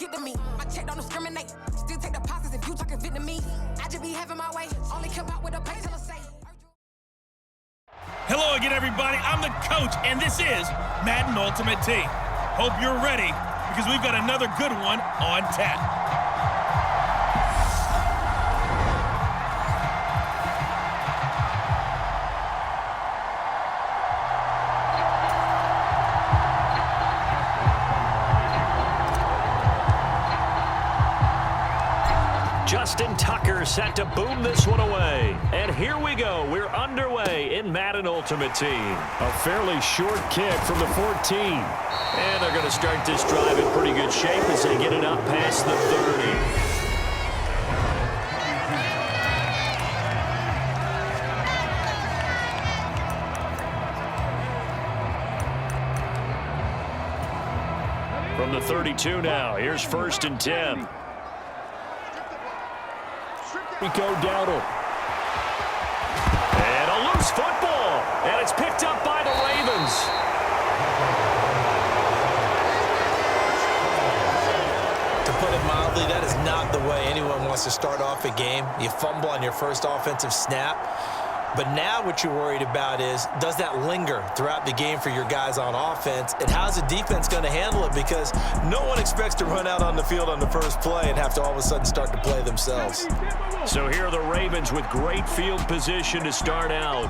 kick to me. My check don't discriminate. Still take deposits if you talking Vietnamese. I just be having my way. Only come out with a pay till I say. Hello again, everybody. I'm the coach, and this is Madden Ultimate Team. Hope you're ready, because we've got another good one on tap. Justin Tucker set to boom this one away. And here we go. We're underway in Madden Ultimate Team. A fairly short kick from the 14. And they're going to start this drive in pretty good shape as they get it up past the 30. From the 32 now, here's 1st and 10. Rico Dowdle. And a loose football. And it's picked up by the Ravens. To put it mildly, that is not the way anyone wants to start off a game. You fumble on your first offensive snap. But now what you're worried about is, does that linger throughout the game for your guys on offense? And how's the defense going to handle it? Because no one expects to run out on the field on the first play and have to all of a sudden start to play themselves. So here are the Ravens with great field position to start out.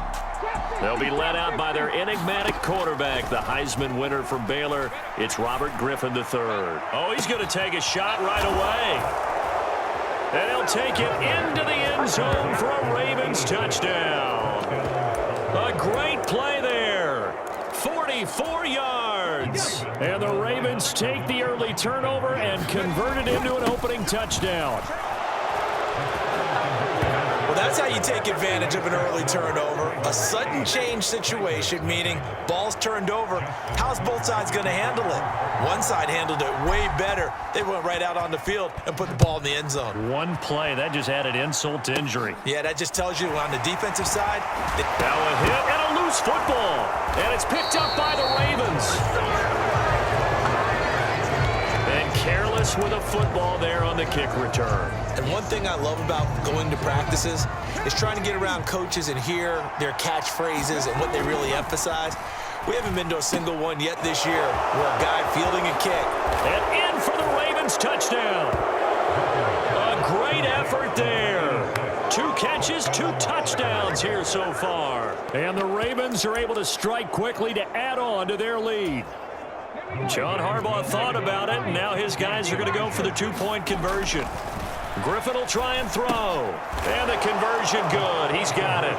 They'll be led out by their enigmatic quarterback, the Heisman winner from Baylor. It's Robert Griffin III. Oh, he's going to take a shot right away. And he'll take it into the end zone for a Ravens touchdown. A great play there. 44 yards. And the Ravens take the early turnover and convert it into an opening touchdown. Well, that's how you take advantage of an early turnover. A sudden change situation, meaning ball's turned over. How's both sides going to handle it? One side handled it way better. They went right out on the field and put the ball in the end zone. One play, that just added insult to injury. Yeah, that just tells you on the defensive side. Now a hit and a loose football. And it's picked up by the Ravens. And careless with a football there on the kick return. And one thing I love about going to practices is trying to get around coaches and hear their catchphrases and what they really emphasize. We haven't been to a single one yet this year where a guy fielding a kick. And in for the Ravens touchdown. A great effort there. 2 catches, 2 touchdowns here so far. And the Ravens are able to strike quickly to add on to their lead. John Harbaugh thought about it, and now his guys are going to go for the 2-point conversion. Griffin will try and throw. And the conversion good. He's got it.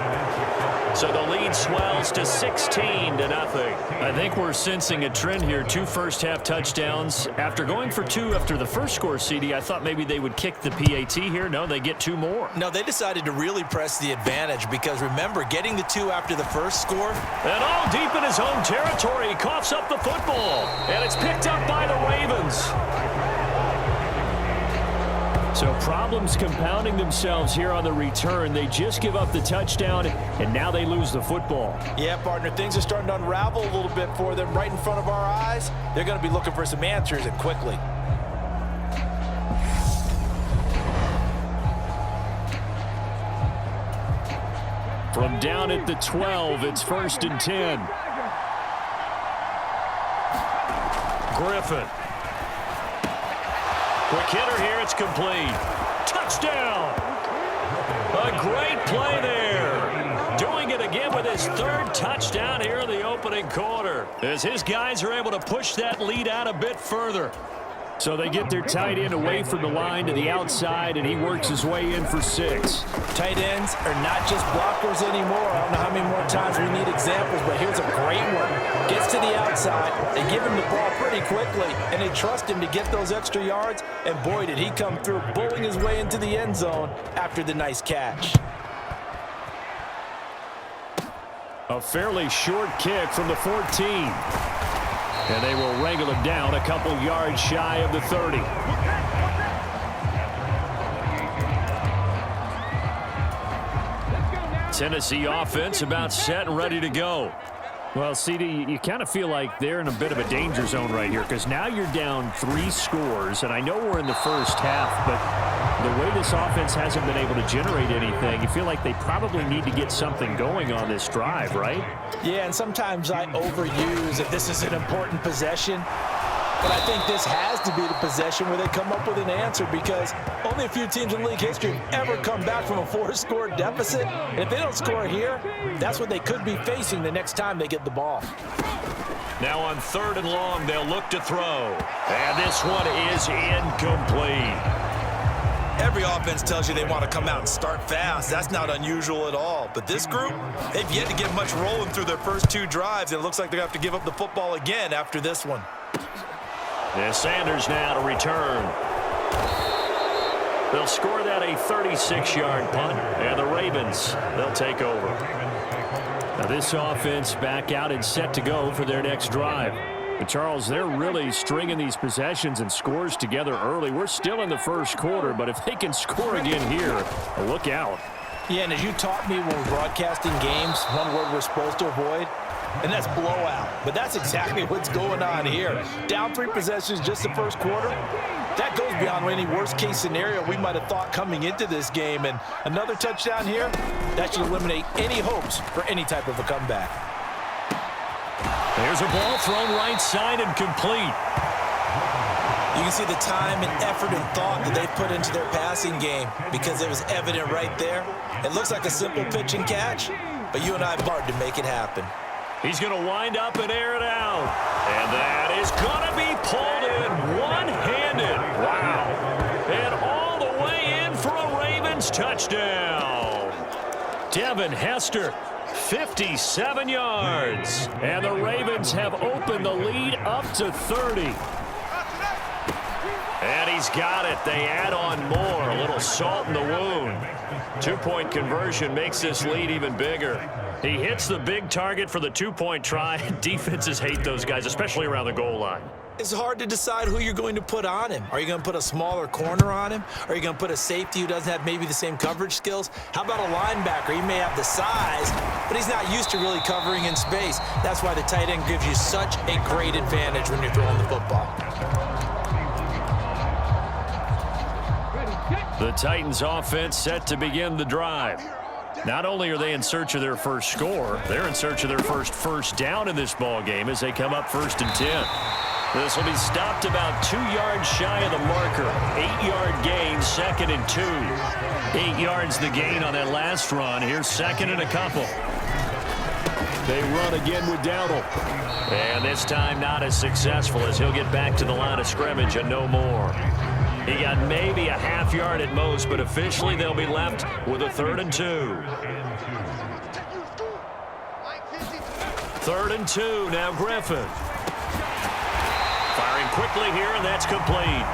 So the lead swells to 16-0. I think we're sensing a trend here. 2 first-half touchdowns. After going for 2 after the first score, CD, I thought maybe they would kick the PAT here. No, they get 2 more. No, they decided to really press the advantage because, remember, getting the 2 after the first score. And all deep in his own territory, he coughs up the football. And it's picked up by the Ravens. So problems compounding themselves here on the return. They just give up the touchdown, and now they lose the football. Yeah, partner, things are starting to unravel a little bit for them right in front of our eyes. They're going to be looking for some answers, and quickly. From down at the 12, it's 1st and 10. Griffin. Quick hitter here, it's complete. Touchdown! A great play there. Doing it again with his 3rd touchdown here in the opening quarter. As his guys are able to push that lead out a bit further. So they get their tight end away from the line to the outside, and he works his way in for 6. Tight ends are not just blockers anymore. I don't know how many more times we need examples, but here's a great one. Gets to the outside, they give him the ball pretty quickly, and they trust him to get those extra yards, and boy, did he come through, bowling his way into the end zone after the nice catch. A fairly short kick from the 14. And they will wrangle him down a couple yards shy of the 30. Tennessee offense about set and ready to go. Well, CD, you kind of feel like they're in a bit of a danger zone right here because now you're down 3 scores, and I know we're in the first half, but the way this offense hasn't been able to generate anything, you feel like they probably need to get something going on this drive, right? Yeah, and sometimes I overuse if this is an important possession. But I think this has to be the possession where they come up with an answer because only a few teams in league history have ever come back from a 4-score deficit. And if they don't score here, that's what they could be facing the next time they get the ball. Now on 3rd and long, they'll look to throw. And this one is incomplete. Every offense tells you they want to come out and start fast. That's not unusual at all. But this group, they've yet to get much rolling through their first 2 drives. And it looks like they're going to have to give up the football again after this one. And Sanders now to return. They'll score that a 36-yard punt, and the Ravens, they'll take over. Now this offense back out and set to go for their next drive. But Charles, they're really stringing these possessions and scores together early. We're still in the first quarter, but if they can score again here, look out. Yeah, and as you taught me when we're broadcasting games, one word we're supposed to avoid, and that's blowout. But that's exactly what's going on here. Down 3 possessions just the first quarter. That goes beyond any worst-case scenario we might have thought coming into this game. And another touchdown here, that should eliminate any hopes for any type of a comeback. There's a ball thrown right side and complete. You can see the time and effort and thought that they put into their passing game because it was evident right there. It looks like a simple pitch and catch, but you and I have hard to make it happen. He's going to wind up and air it out. And that is going to be pulled in one-handed. Wow. And all the way in for a Ravens touchdown. Devin Hester, 57 yards. And the Ravens have opened the lead up to 30. And he's got it. They add on more. A little salt in the wound. 2-point conversion makes this lead even bigger. He hits the big target for the 2-point try. Defenses hate those guys, especially around the goal line. It's hard to decide who you're going to put on him. Are you going to put a smaller corner on him? Are you going to put a safety who doesn't have maybe the same coverage skills? How about a linebacker? He may have the size, but he's not used to really covering in space. That's why the tight end gives you such a great advantage when you're throwing the football. The Titans offense set to begin the drive. Not only are they in search of their first score, they're in search of their first down in this ball game as they come up 1st and 10. This will be stopped about 2 yards shy of the marker. 8-yard gain, 2nd and 2. 8 yards the gain on that last run. Here's 2nd and a couple. They run again with Dowdle. And this time not as successful as he'll get back to the line of scrimmage and no more. He got maybe a half yard at most, but officially they'll be left with a 3rd and 2. 3rd and 2, now Griffin. Firing quickly here, and that's complete.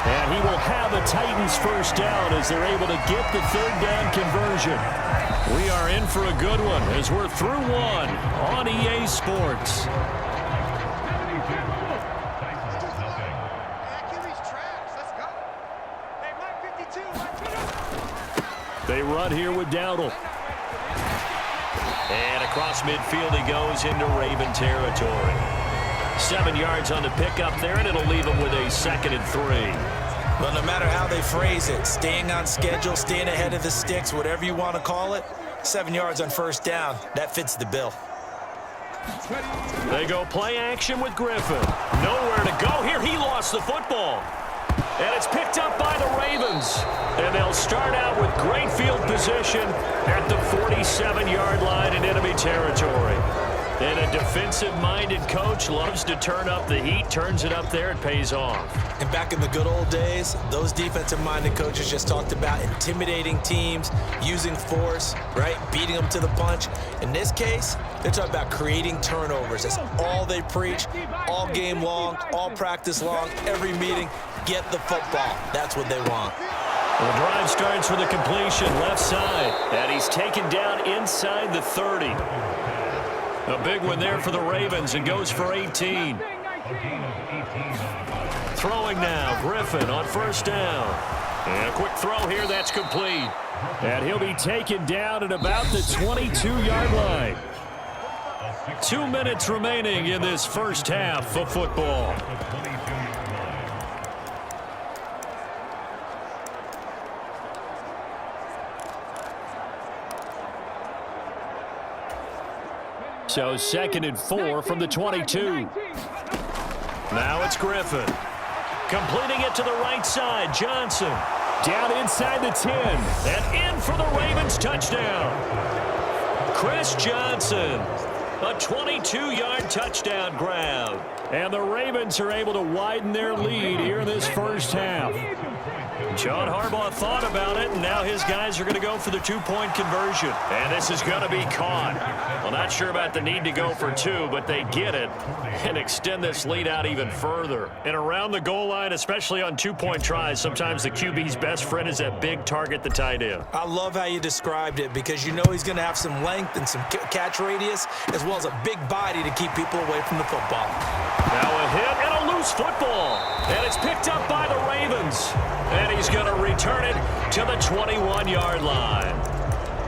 And he will have a Titans first down as they're able to get the 3rd down conversion. We are in for a good one as we're through one on EA Sports. They run here with Dowdle. And across midfield he goes into Raven territory. 7 yards on the pickup there, and it'll leave him with a 2nd and 3. Well, no matter how they phrase it, staying on schedule, staying ahead of the sticks, whatever you want to call it, 7 yards on 1st down, that fits the bill. They go play action with Griffin. Nowhere to go here. He lost the football. And it's picked up by the Ravens. And they'll start out with great field position at the 47-yard line in enemy territory. And a defensive-minded coach loves to turn up the heat, turns it up there, it pays off. And back in the good old days, those defensive-minded coaches just talked about intimidating teams, using force, right, beating them to the punch. In this case, they're talking about creating turnovers. That's all they preach, all game long, all practice long, every meeting. Get the football. That's what they want. The drive starts with a completion left side. And he's taken down inside the 30. A big one there for the Ravens and goes for 18. Throwing now, Griffin on 1st down. And a quick throw here, that's complete. And he'll be taken down at about the 22-yard line. 2 minutes remaining in this first half of football. So 2nd and 4 from the 22. Now it's Griffin. Completing it to the right side, Johnson. Down inside the 10. And in for the Ravens touchdown. Chris Johnson. A 22-yard touchdown grab. And the Ravens are able to widen their lead here in this first half. John Harbaugh thought about it, and now his guys are going to go for the 2-point conversion. And this is going to be caught. Well, not sure about the need to go for 2, but they get it and extend this lead out even further. And around the goal line, especially on 2-point tries, sometimes the QB's best friend is that big target, the tight end. I love how you described it because you know he's going to have some length and some catch radius as well as a big body to keep people away from the football. Now a hit and a loose football. And it's picked up by the Ravens. And he's going to return it to the 21-yard line.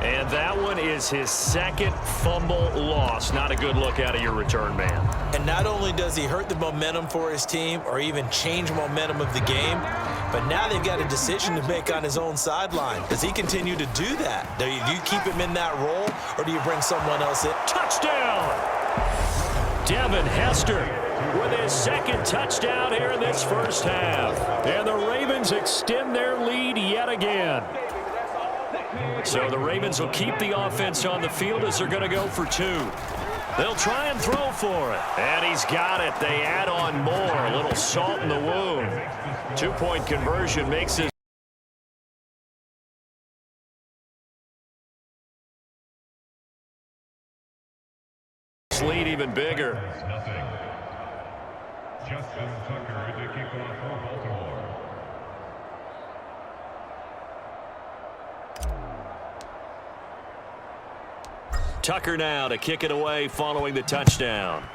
And that one is his 2nd fumble loss. Not a good look out of your return man. And not only does he hurt the momentum for his team or even change momentum of the game, but now they've got a decision to make on his own sideline. Does he continue to do that? Do you keep him in that role, or do you bring someone else in? Touchdown! Devin Hester with his 2nd touchdown here in this first half. And the Ravens extend their lead yet again. So the Ravens will keep the offense on the field as they're going to go for 2. They'll try and throw for it. And he's got it. They add on more. A little salt in the wound. 2-point conversion makes this lead even bigger. Justin Tucker to kick off for Baltimore. Tucker now to kick it away following the touchdown.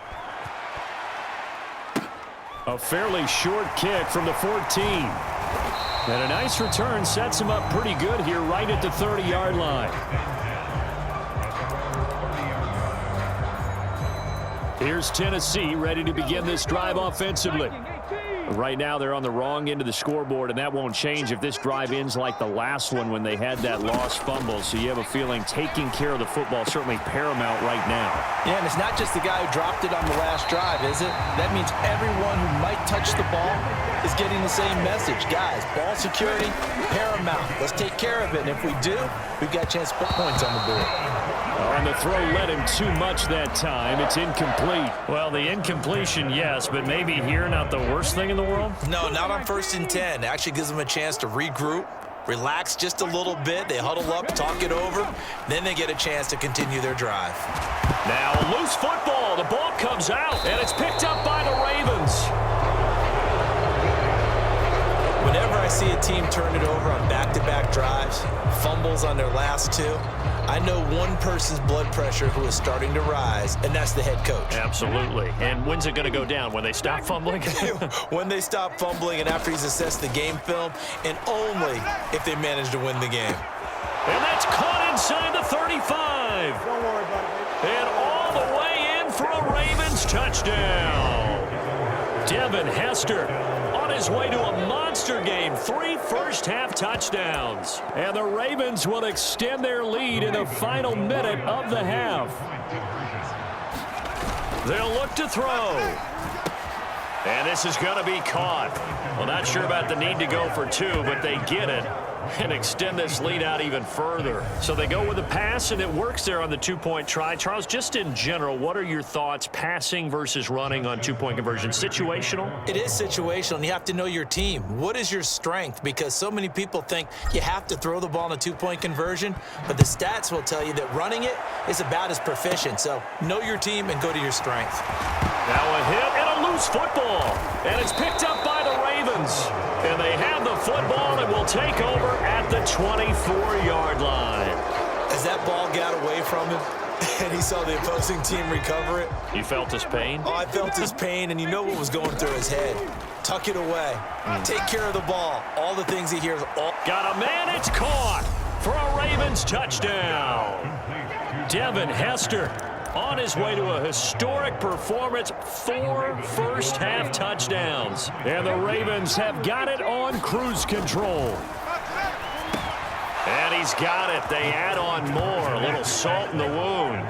A fairly short kick from the 14. And a nice return sets him up pretty good here right at the 30-yard line. Here's Tennessee ready to begin this drive offensively. Right now they're on the wrong end of the scoreboard, and that won't change if this drive ends like the last one when they had that lost fumble. So you have a feeling taking care of the football certainly paramount right now. Yeah, and it's not just the guy who dropped it on the last drive, is it? That means everyone who might touch the ball is getting the same message. Guys, ball security, paramount. Let's take care of it, and if we do, we've got a chance to put points on the board. And the throw led him too much that time. It's incomplete. Well, the incompletion, yes, but maybe here not the worst thing in the world? No, not on 1st and 10. It actually gives them a chance to regroup, relax just a little bit. They huddle up, talk it over. Then they get a chance to continue their drive. Now a loose football. The ball comes out, and it's picked up by the Ravens. Whenever I see a team turn it over on back-to-back drives, fumbles on their last 2, I know one person's blood pressure who is starting to rise, and that's the head coach. Absolutely. And when's it going to go down? When they stop fumbling? When they stop fumbling and after he's assessed the game film, and only if they manage to win the game. And that's caught inside the 35. Don't worry about it, and all the way in for a Ravens touchdown. Devin Hester on his way to a monster game. 3 first-half touchdowns. And the Ravens will extend their lead in the final minute of the half. They'll look to throw. And this is going to be caught. Well, not sure about the need to go for 2, but they get it and extend this lead out even further. So they go with the pass, and it works there on the 2-point try. Charles, just in general, what are your thoughts passing versus running on 2-point conversion? Situational? It is situational, and you have to know your team. What is your strength? Because so many people think you have to throw the ball in a 2-point conversion, but the stats will tell you that running it is about as proficient. So know your team and go to your strength. Now a hit and a loose football. And it's picked up by the Ravens. And they have the football and will take over at the 24-yard line. As that ball got away from him and he saw the opposing team recover it. You felt his pain? Oh, I felt his pain, and you know what was going through his head. Tuck it away. Take care of the ball. All the things he hears. Got a man. It's caught for a Ravens touchdown. Devin Hester on his way to a historic performance, 4 first-half touchdowns. And the Ravens have got it on cruise control. And he's got it. They add on more. A little salt in the wound.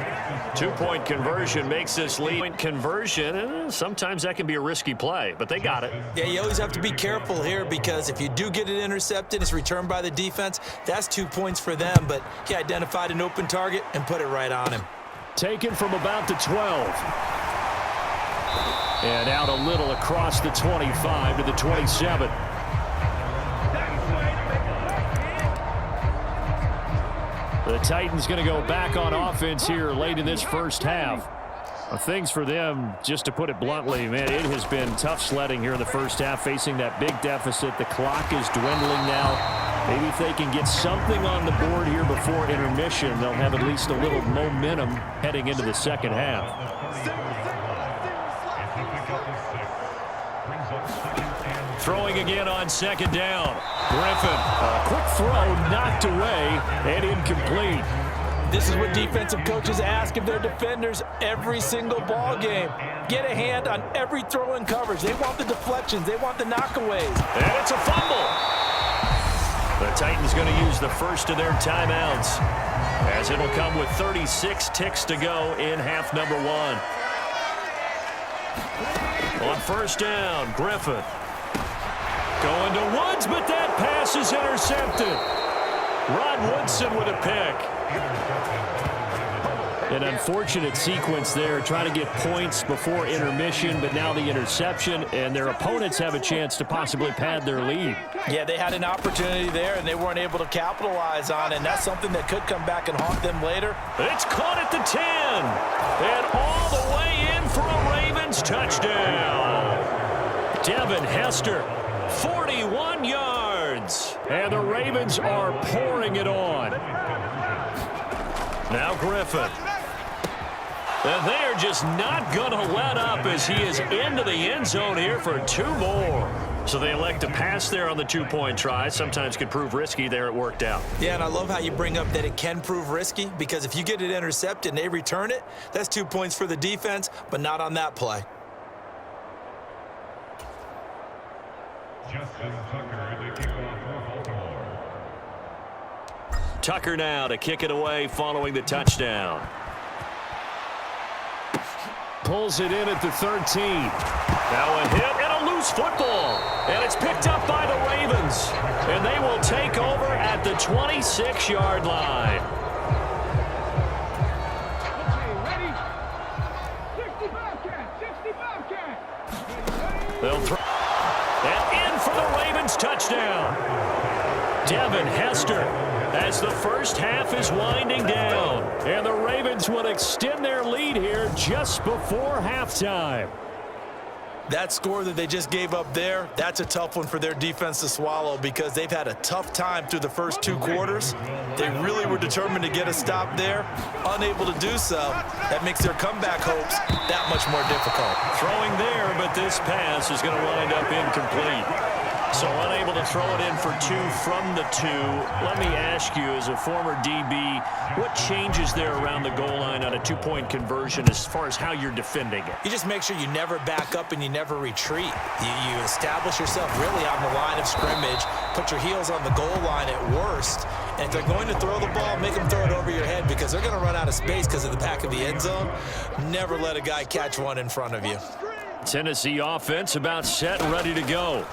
2-point conversion makes this lead. Point conversion, sometimes that can be a risky play, but they got it. Yeah, you always have to be careful here because if you do get it intercepted, it's returned by the defense. That's 2 points for them, but he identified an open target and put it right on him. Taken from about the 12. And out a little across the 25 to the 27. The Titans going to go back on offense here late in this first half. Things for them, just to put it bluntly, man, it has been tough sledding here in the first half, facing that big deficit. The clock is dwindling now. Maybe if they can get something on the board here before intermission, they'll have at least a little momentum heading into the second half. Throwing again on second down. Griffin, a quick throw knocked away and incomplete. This is what defensive coaches ask of their defenders every single ball game. Get a hand on every throw in coverage. They want the deflections. They want the knockaways. And it's a fumble. The Titans going to use the first of their timeouts, as it'll come with 36 ticks to go in half number 1. On first down, Griffin. Going to Woods, but that pass is intercepted. Rod Woodson with a pick. An unfortunate sequence there, trying to get points before intermission, but now the interception, and their opponents have a chance to possibly pad their lead. Yeah, they had an opportunity there, and they weren't able to capitalize on it, and that's something that could come back and haunt them later. It's caught at the 10, and all the way in for a Ravens touchdown. Devin Hester, 41 yards, and the Ravens are pouring it on. Now Griffin. And they are just not going to let up as he is into the end zone here for 2 more. So they elect to pass there on the 2-point try. Sometimes could prove risky. There it worked out. Yeah, and I love how you bring up that it can prove risky, because if you get it intercepted and they return it, that's 2 points for the defense, but not on that play. Justin Tucker, the kickoff for Baltimore. Tucker now to kick it away following the touchdown. Pulls it in at the 13. Now a hit and a loose football. And it's picked up by the Ravens. And they will take over at the 26-yard line. They'll throw. And in for the Ravens touchdown. Devin Hester, as the first half is winding down. And the Ravens will extend their lead here just before halftime. That score that they just gave up there, that's a tough one for their defense to swallow, because they've had a tough time through the first 2 quarters. They really were determined to get a stop there, unable to do so. That makes their comeback hopes that much more difficult. Throwing there, but this pass is going to wind up incomplete. So unable to throw it in for 2 from the 2. Let me ask you, as a former DB, what changes there around the goal line on a 2-point conversion as far as how you're defending it? You just make sure you never back up and you never retreat. You establish yourself really on the line of scrimmage, put your heels on the goal line at worst, and if they're going to throw the ball, make them throw it over your head, because they're going to run out of space because of the back of the end zone. Never let a guy catch one in front of you. Tennessee offense about set and ready to go.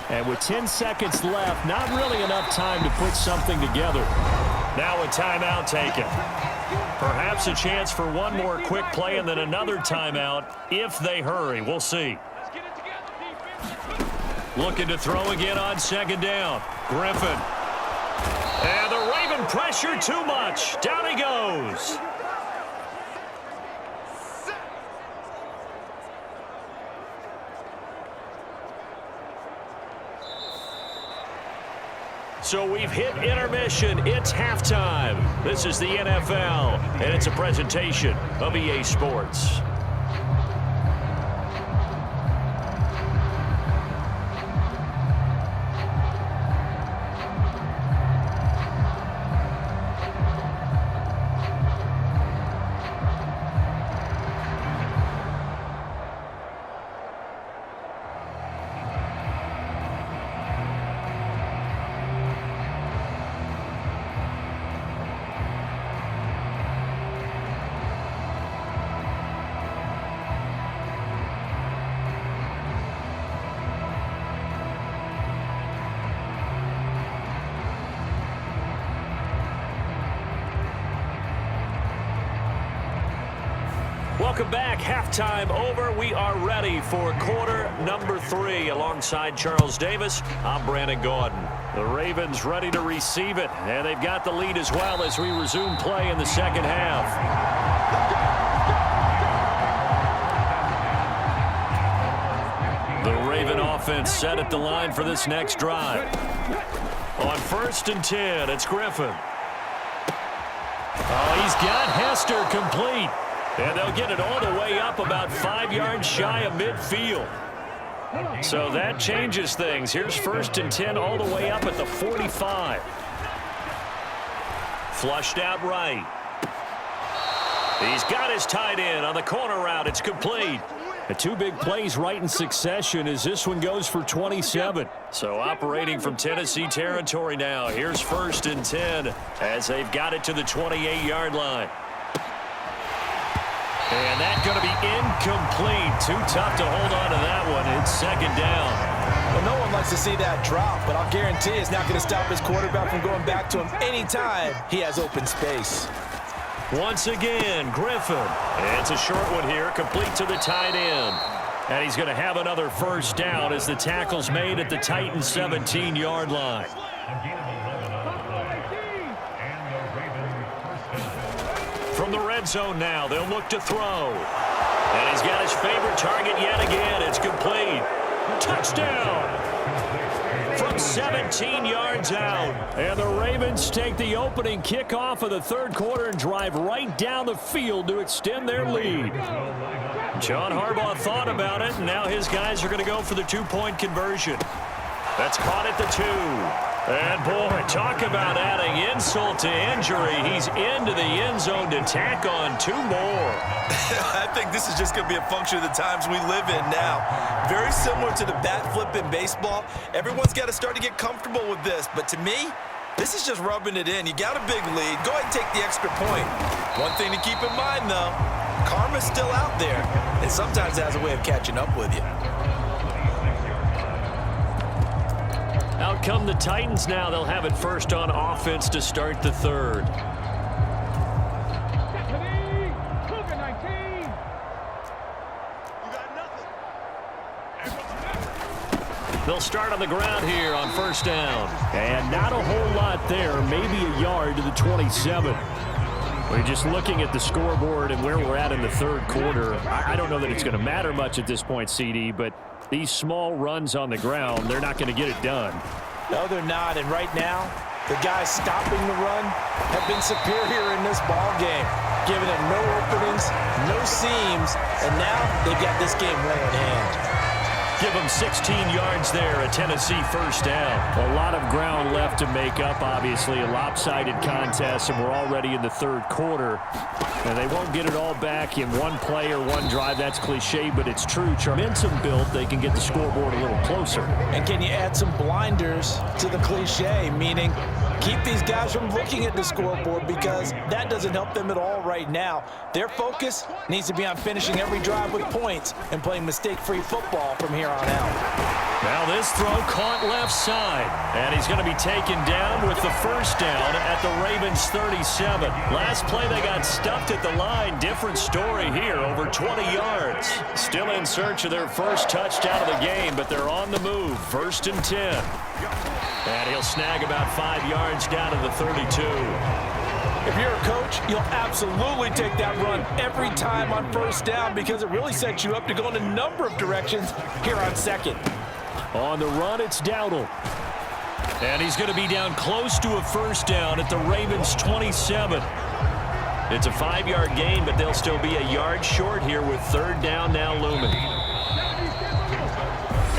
And with 10 seconds left, not really enough time to put something together. Now a timeout taken. Perhaps a chance for one more quick play and then another timeout if they hurry. We'll see. Looking to throw again on second down. Griffin. And the Raven pressure too much. Down he goes. So we've hit intermission. It's halftime. This is the NFL, and it's a presentation of EA Sports. Welcome back. Halftime over. We are ready for quarter number 3. Alongside Charles Davis, I'm Brandon Gaudin. The Ravens ready to receive it, and they've got the lead as well as we resume play in the second half. The Raven offense set at the line for this next drive. On 1st and 10, it's Griffin. Oh, he's got Hester complete. And they'll get it all the way up about 5 yards shy of midfield. So that changes things. Here's 1st and 10 all the way up at the 45. Flushed out right. He's got his tight end on the corner route. It's complete. The 2 big plays right in succession as this one goes for 27. So operating from Tennessee territory now. Here's 1st and 10 as they've got it to the 28-yard line. And that's going to be incomplete. Too tough to hold on to that one. It's 2nd down. Well, no one likes to see that drop, but I'll guarantee it's not going to stop his quarterback from going back to him anytime he has open space. Once again, Griffin. It's a short one here, complete to the tight end. And he's going to have another 1st down as the tackle's made at the Titans' 17-yard line. From the red zone now, they'll look to throw. And he's got his favorite target yet again. It's complete. Touchdown! From 17 yards out. And the Ravens take the opening kickoff of the 3rd quarter and drive right down the field to extend their lead. John Harbaugh thought about it, and now his guys are going to go for the 2-point conversion. That's caught at the 2. And, boy, talk about adding insult to injury. He's into the end zone to tack on 2 more. I think this is just going to be a function of the times we live in now. Very similar to the bat flip in baseball. Everyone's got to start to get comfortable with this. But to me, this is just rubbing it in. You got a big lead. Go ahead and take the extra point. One thing to keep in mind, though, karma's still out there. And sometimes it has a way of catching up with you. Out come the Titans now. They'll have it first on offense to start the 3rd. They'll start on the ground here on 1st down. And not a whole lot there. Maybe a yard to the 27. We're just looking at the scoreboard and where we're at in the 3rd quarter. I don't know that it's going to matter much at this point, CD, but these small runs on the ground, they're not going to get it done. No, they're not. And right now, the guys stopping the run have been superior in this ball game, giving it no openings, no seams, and now they've got this game well in hand. Give them 16 yards there, a Tennessee 1st down. A lot of ground left to make up, obviously. A lopsided contest, and we're already in the 3rd quarter. And they won't get it all back in one play or one drive. That's cliche, but it's true. Momentum built, they can get the scoreboard a little closer. And can you add some blinders to the cliche, meaning keep these guys from looking at the scoreboard because that doesn't help them at all right now. Their focus needs to be on finishing every drive with points and playing mistake-free football from here on out. Now this throw caught left side, and he's going to be taken down with the 1st down at the Ravens 37. Last play they got stuffed at the line. Different story here, over 20 yards. Still in search of their 1st touchdown of the game, but they're on the move. 1st and 10. And he'll snag about 5 yards down to the 32. If you're a coach, you'll absolutely take that run every time on 1st down because it really sets you up to go in a number of directions here on 2nd. On the run, it's Dowdle. And he's going to be down close to a 1st down at the Ravens 27. It's a 5-yard gain, but they'll still be a yard short here with 3rd down now looming.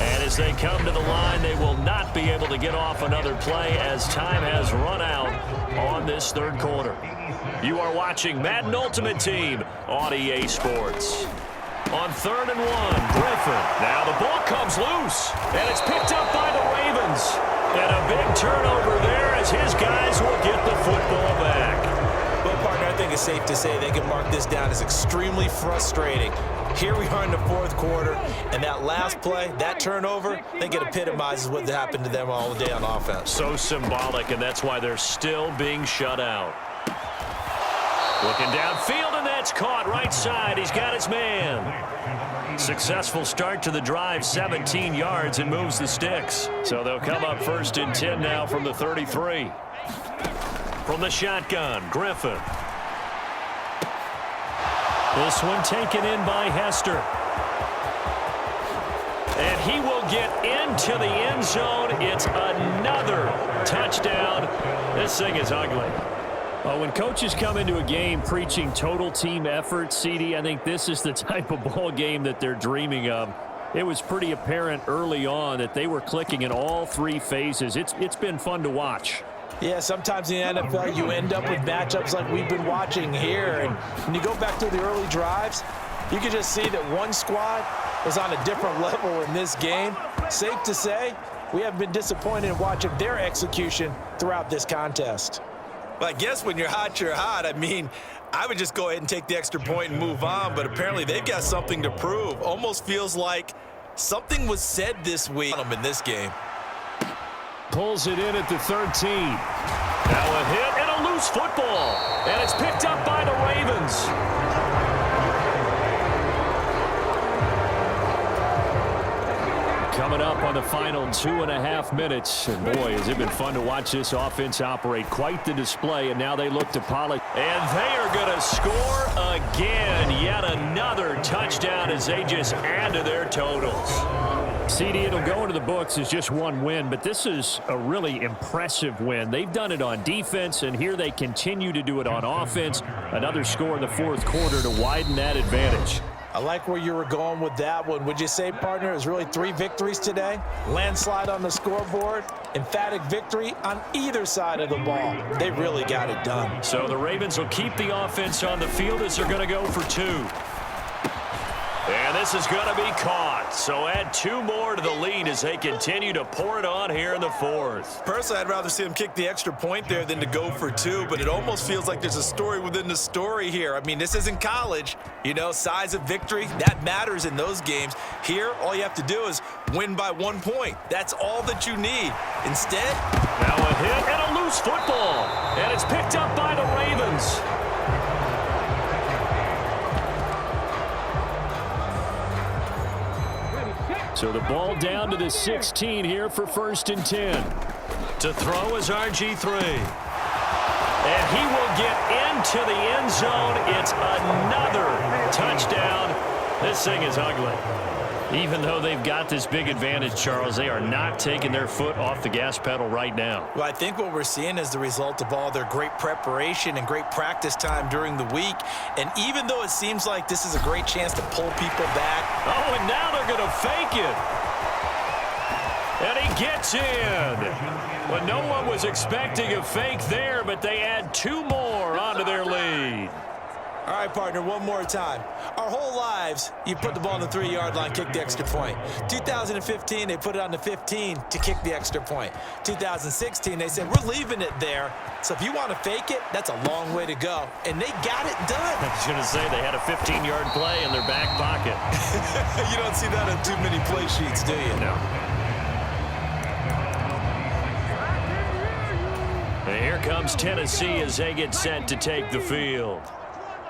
And as they come to the line, they will not be able to get off another play as time has run out on this 3rd quarter. You are watching Madden Ultimate Team on EA Sports. On 3rd and 1, Griffin. Now the ball comes loose, and it's picked up by the Ravens. And a big turnover there as his guys will get the football back. Well, partner, I think it's safe to say they can mark this down as extremely frustrating. Here we are in the 4th quarter, and that last play, that turnover, I think it epitomizes what happened to them all day on offense. So symbolic, and that's why they're still being shut out. Looking downfield, and That's caught right side. He's got his man. Successful start to the drive, 17 yards, and moves the sticks. So they'll come up 1st and 10 now from the 33. From the shotgun, Griffin. This one taken in by Hester. And he will get into the end zone. It's another touchdown. This thing is ugly. Well, when coaches come into a game preaching total team effort, CD, I think this is the type of ball game that they're dreaming of. It was pretty apparent early on that they were clicking in all 3 phases. It's been fun to watch. Yeah, sometimes in the NFL you end up with matchups like we've been watching here. And when you go back to the early drives, you can just see that one squad is on a different level in this game. Safe to say, we have been disappointed in watching their execution throughout this contest. Well, I guess when you're hot, you're hot. I mean, I would just go ahead and take the extra point and move on, but apparently they've got something to prove. Almost feels like something was said this week in this game. Pulls it in at the 13. Now a hit and a loose football. And it's picked up by the Ravens. Coming up on the final 2.5 minutes. And boy, has it been fun to watch this offense operate. Quite the display, and now they look to polish. And they are going to score again. Yet another touchdown as they just add to their totals. CD, it'll go into the books as just one win, but this is a really impressive win. They've done it on defense, and here they continue to do it on offense. Another score in the 4th quarter to widen that advantage. I like where you were going with that one. Would you say, partner, it was really 3 victories today? Landslide on the scoreboard, emphatic victory on either side of the ball. They really got it done. So the Ravens will keep the offense on the field as they're going to go for 2. And this is going to be caught. So add 2 more to the lead as they continue to pour it on here in the 4th. Personally, I'd rather see them kick the extra point there than to go for 2, but it almost feels like there's a story within the story here. I mean, this isn't college. You know, size of victory, that matters in those games. Here, all you have to do is win by 1 point. That's all that you need. Instead, now a hit and a loose football. And it's picked up by the Ravens. So the ball down to the 16 here for 1st and 10. To throw is RG3. And he will get into the end zone. It's another touchdown. This thing is ugly. Even though they've got this big advantage, Charles, they are not taking their foot off the gas pedal right now. Well, I think what we're seeing is the result of all their great preparation and great practice time during the week. And even though it seems like this is a great chance to pull people back. Oh, and now they're going to fake it. And he gets in. Well, no one was expecting a fake there, but they add 2 more onto their lead. All right, partner, one more time. Our whole lives, you put the ball on the 3-yard line, kick the extra point. 2015, they put it on the 15 to kick the extra point. 2016, they said, we're leaving it there. So if you want to fake it, that's a long way to go. And they got it done. I was going to say they had a 15-yard play in their back pocket. You don't see that on too many play sheets, do you? No. And here comes Tennessee as they get set to take the field.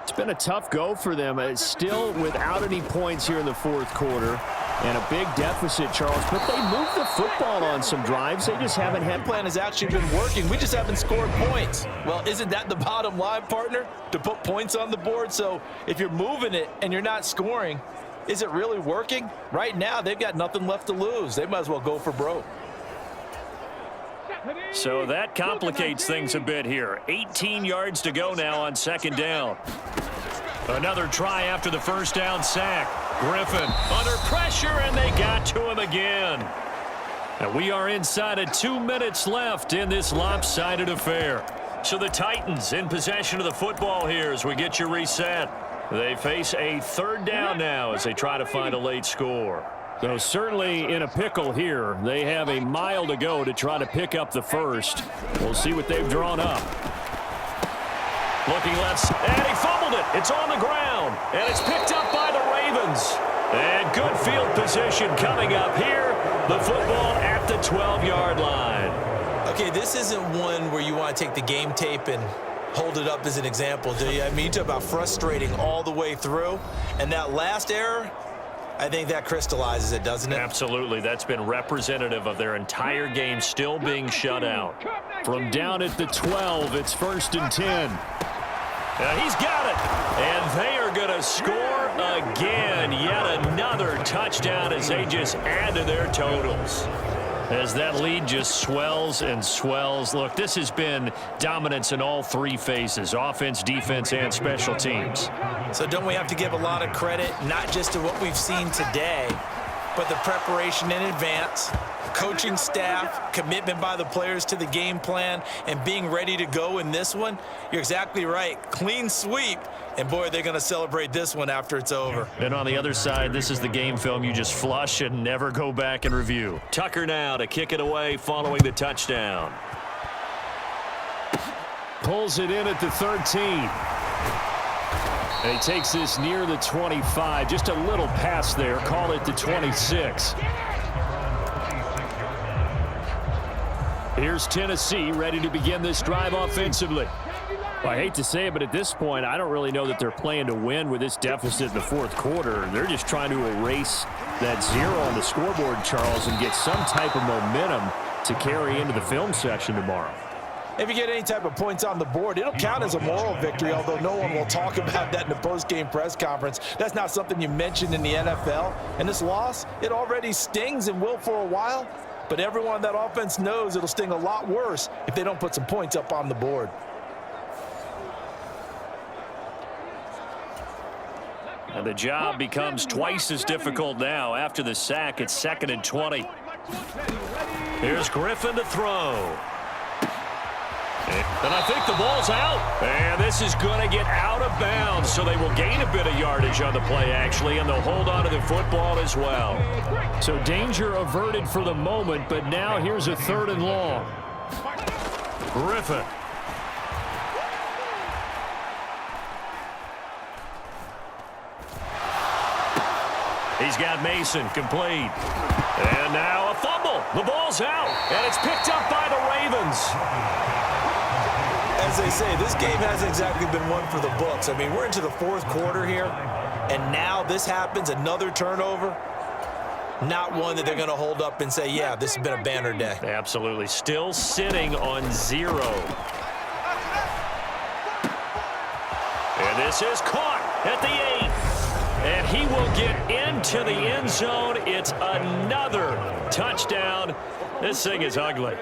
It's been a tough go for them. It's still without any points here in the 4th quarter. And a big deficit, Charles. But they moved the football on some drives. They just haven't had. The plan has actually been working. We just haven't scored points. Well, isn't that the bottom line, partner? To put points on the board. So if you're moving it and you're not scoring, is it really working? Right now, they've got nothing left to lose. They might as well go for broke. So that complicates things a bit here. 18 yards to go now on 2nd down. Another try after the 1st down sack. Griffin under pressure, and they got to him again. And we are inside of 2 minutes left in this lopsided affair. So the Titans in possession of the football here as we get you reset. They face a 3rd down now as they try to find a late score. So certainly in a pickle here. They have a mile to go to try to pick up the 1st. We'll see what they've drawn up. Looking left, and he fumbled it. It's on the ground, and it's picked up by the Ravens. And good field position coming up here. The football at the 12-yard line. Okay, this isn't one where you want to take the game tape and hold it up as an example, do you? I mean, you talk about frustrating all the way through. And that last error, I think that crystallizes it, doesn't it? Absolutely. That's been representative of their entire game still being shut out. From down at the 12, it's 1st and 10. He's got it. And they are going to score again. Yet another touchdown as they just add to their totals. As that lead just swells and swells. Look, this has been dominance in all three phases, offense, defense, and special teams. So don't we have to give a lot of credit, not just to what we've seen today, but the preparation in advance, coaching staff, commitment by the players to the game plan, and being ready to go in this one? You're exactly right. Clean sweep. And, boy, they're going to celebrate this one after it's over. And on the other side, this is the game film you just flush and never go back and review. Tucker now to kick it away following the touchdown. Pulls it in at the 13. And he takes this near the 25. Just a little pass there. Call it the 26. Here's Tennessee ready to begin this drive offensively. Well, I hate to say it, but at this point, I don't really know that they're playing to win with this deficit in the fourth quarter. They're just trying to erase that 0 on the scoreboard, Charles, and get some type of momentum to carry into the film section tomorrow. If you get any type of points on the board, it'll count as a moral victory, although no one will talk about that in the post-game press conference. That's not something you mentioned in the NFL. And this loss, it already stings and will for a while, but everyone on that offense knows it'll sting a lot worse if they don't put some points up on the board. And the job becomes twice as difficult now. After the sack, it's 2nd and 20. Here's Griffin to throw. And I think the ball's out. And this is going to get out of bounds, so they will gain a bit of yardage on the play, actually, and they'll hold on to the football as well. So danger averted for the moment, but now here's a 3rd and long. Griffin. He's got Mason complete. And now a fumble. The ball's out, and it's picked up by the Ravens. As they say, this game hasn't exactly been one for the books. I mean, we're into the fourth quarter here, and now this happens, another turnover. Not one that they're going to hold up and say, yeah, this has been a banner day. Absolutely. Still sitting on 0. And this is caught at the 8. And he will get into the end zone. It's another touchdown. This thing is ugly.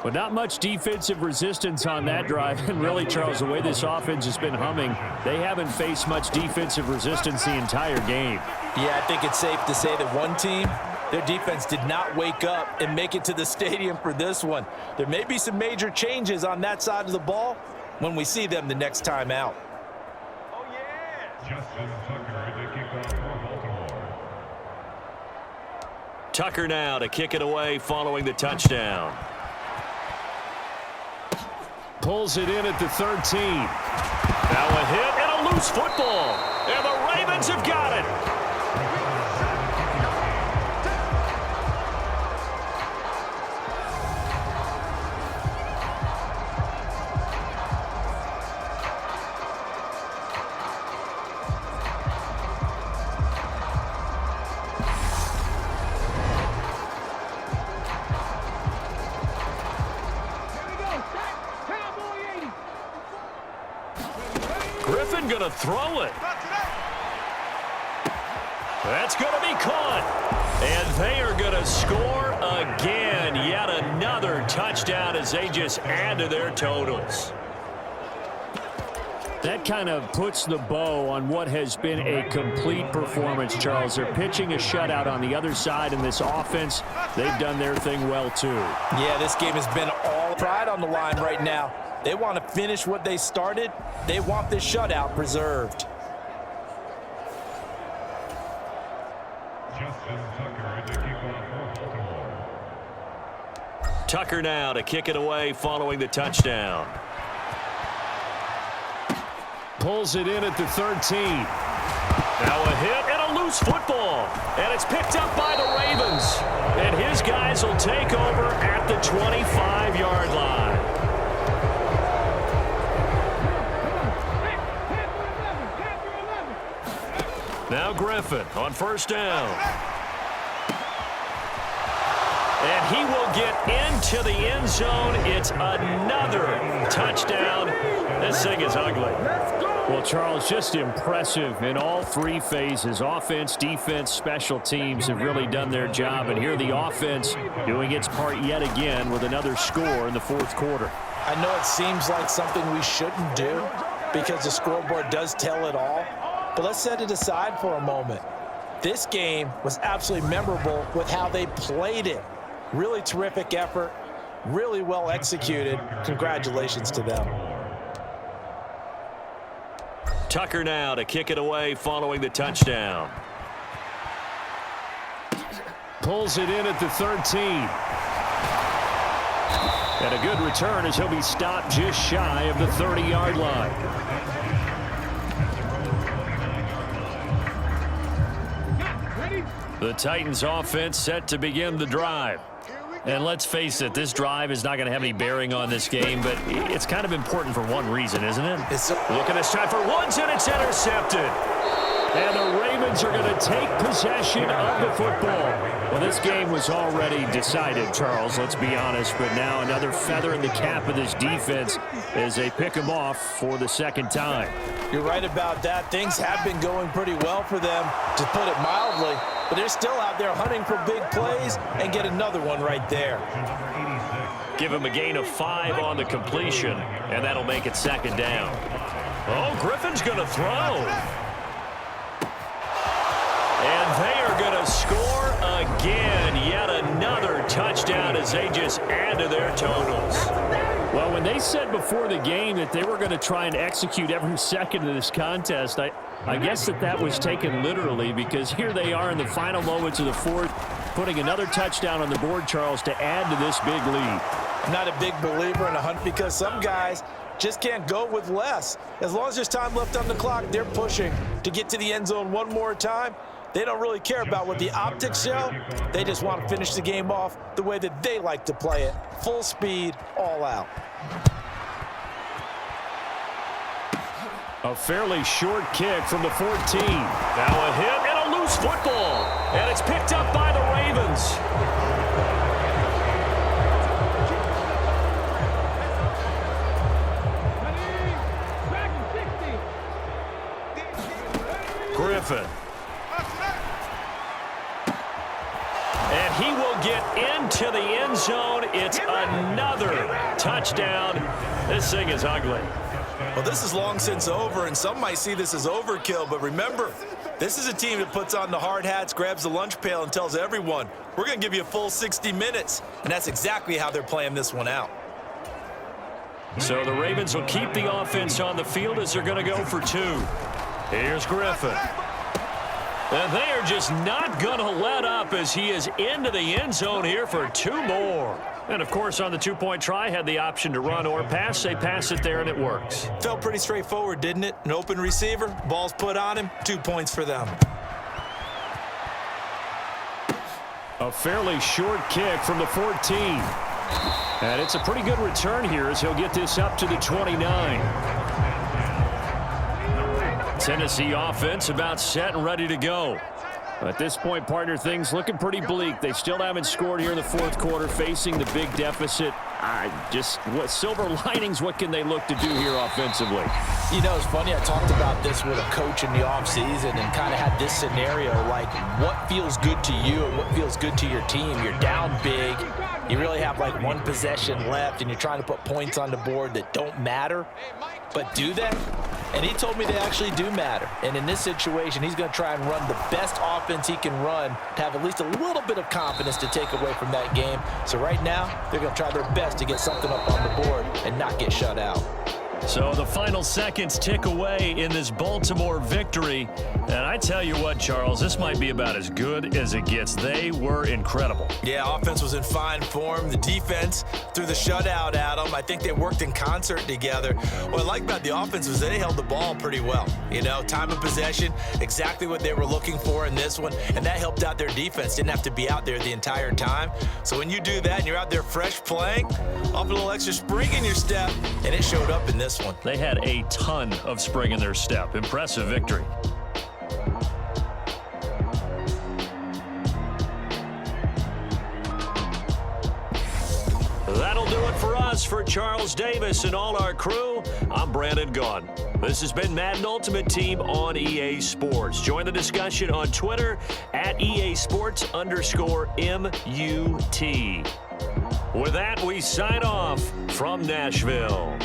But not much defensive resistance on that drive. And really, Charles, the way this offense has been humming, they haven't faced much defensive resistance the entire game. Yeah, I think it's safe to say that one team, their defense did not wake up and make it to the stadium for this one. There may be some major changes on that side of the ball when we see them the next time out. Justin Tucker to kick off for Baltimore. Tucker now to kick it away following the touchdown. Pulls it in at the 13. Now a hit and a loose football. And the Ravens have got it. Griffin going to throw it. That's going to be caught. And they are going to score again. Yet another touchdown as they just add to their totals. That kind of puts the bow on what has been a complete performance, Charles. They're pitching a shutout on the other side in this offense. They've done their thing well, too. Yeah, this game has been all pride on the line right now. They want to finish what they started. They want this shutout preserved. Justin Tucker to kick off for Baltimore. Tucker now to kick it away following the touchdown. Pulls it in at the 13. Now a hit and a loose football. And it's picked up by the Ravens. And his guys will take over at the 25-yard line. Now Griffin on first down. And he will get into the end zone. It's another touchdown. This thing is ugly. Well, Charles, just impressive in all three phases. Offense, defense, special teams have really done their job. And here the offense doing its part yet again with another score in the fourth quarter. I know it seems like something we shouldn't do because the scoreboard does tell it all. But let's set it aside for a moment. This game was absolutely memorable with how they played it. Really terrific effort, really well executed. Congratulations to them. Tucker now to kick it away following the touchdown. Pulls it in at the 13. And a good return as he'll be stopped just shy of the 30-yard line. The Titans offense set to begin the drive. And let's face it, this drive is not going to have any bearing on this game, but it's kind of important for one reason, isn't it? Looking this time for Woods, and it's intercepted. And the Ravens are going to take possession of the football. Well, this game was already decided, Charles, let's be honest, but now another feather in the cap of this defense as they pick them off for the second time. You're right about that. Things have been going pretty well for them, to put it mildly, but they're still out there hunting for big plays and get another one right there. Give him a gain of 5 on the completion, and that'll make it second down. Oh, Griffin's going to throw. And they are going to score again. Yet another touchdown as they just add to their totals. Well, when they said before the game that they were going to try and execute every second of this contest, I guess that was taken literally, because here they are in the final moments of the fourth, putting another touchdown on the board, Charles, to add to this big lead. I'm not a big believer in a hunt because some guys just can't go with less. As long as there's time left on the clock, they're pushing to get to the end zone one more time. They don't really care about what the optics show. They just want to finish the game off the way that they like to play it. Full speed, all out. A fairly short kick from the 14. Now a hit and a loose football. And it's picked up by the Ravens. Griffin. And he will get into the end zone. It's another touchdown. This thing is ugly. Well, this is long since over, and some might see this as overkill, but remember, this is a team that puts on the hard hats, grabs the lunch pail, and tells everyone, we're going to give you a full 60 minutes, and that's exactly how they're playing this one out. So the Ravens will keep the offense on the field as they're going to go for 2. Here's Griffin. And they are just not going to let up as he is into the end zone here for 2 more. And, of course, on the 2-point try, had the option to run or pass. They pass it there, and it works. Felt pretty straightforward, didn't it? An open receiver, ball's put on him, 2 points for them. A fairly short kick from the 14. And it's a pretty good return here as he'll get this up to the 29. Tennessee offense about set and ready to go. At this point, partner, things looking pretty bleak. They still haven't scored here in the fourth quarter, facing the big deficit. What silver linings, what can they look to do here offensively? You know, it's funny, I talked about this with a coach in the offseason and kind of had this scenario, like what feels good to you and what feels good to your team. You're down big. You really have like 1 possession left, and you're trying to put points on the board that don't matter. But do they? And he told me they actually do matter. And in this situation, he's going to try and run the best offense he can run to have at least a little bit of confidence to take away from that game. So right now, they're going to try their best to get something up on the board and not get shut out. So the final seconds tick away in this Baltimore victory. And I tell you what, Charles, this might be about as good as it gets. They were incredible. Yeah, offense was in fine form. The defense threw the shutout at them. I think they worked in concert together. What I like about the offense was they held the ball pretty well. You know, time of possession, exactly what they were looking for in this one. And that helped out their defense. Didn't have to be out there the entire time. So when you do that and you're out there fresh playing, off a little extra spring in your step, and it showed up in this one. They had a ton of spring in their step. Impressive victory. That'll do it for us. For Charles Davis and all our crew, I'm Brandon Gaughan. This has been Madden Ultimate Team on EA Sports. Join the discussion on Twitter at EASports_MUT. With that, we sign off from Nashville.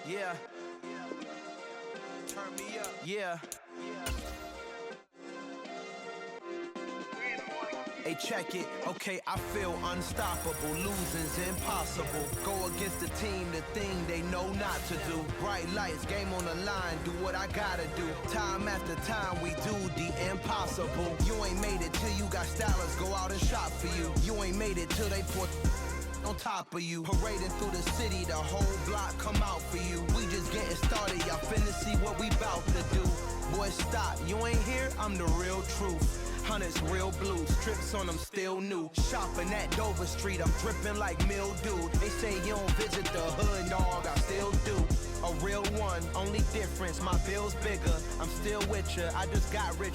Yeah. Turn me up. Yeah. Hey, check it. Okay, I feel unstoppable. Losing's impossible. Go against the team, the thing they know not to do. Bright lights, game on the line. Do what I gotta do. Time after time, we do the impossible. You ain't made it till you got stylists go out and shop for you. You ain't made it till they put on top of you. Parading through the city, the whole block come out for you. We just getting started, y'all finna see what we bout to do. Boy, stop, you ain't here, I'm the real truth. Hunters, real blues, trips on them still new. Shopping at Dover Street, I'm dripping like mildew. They say you don't visit the hood, dog, I still do. A real one, only difference, my bill's bigger. I'm still with ya, I just got rich.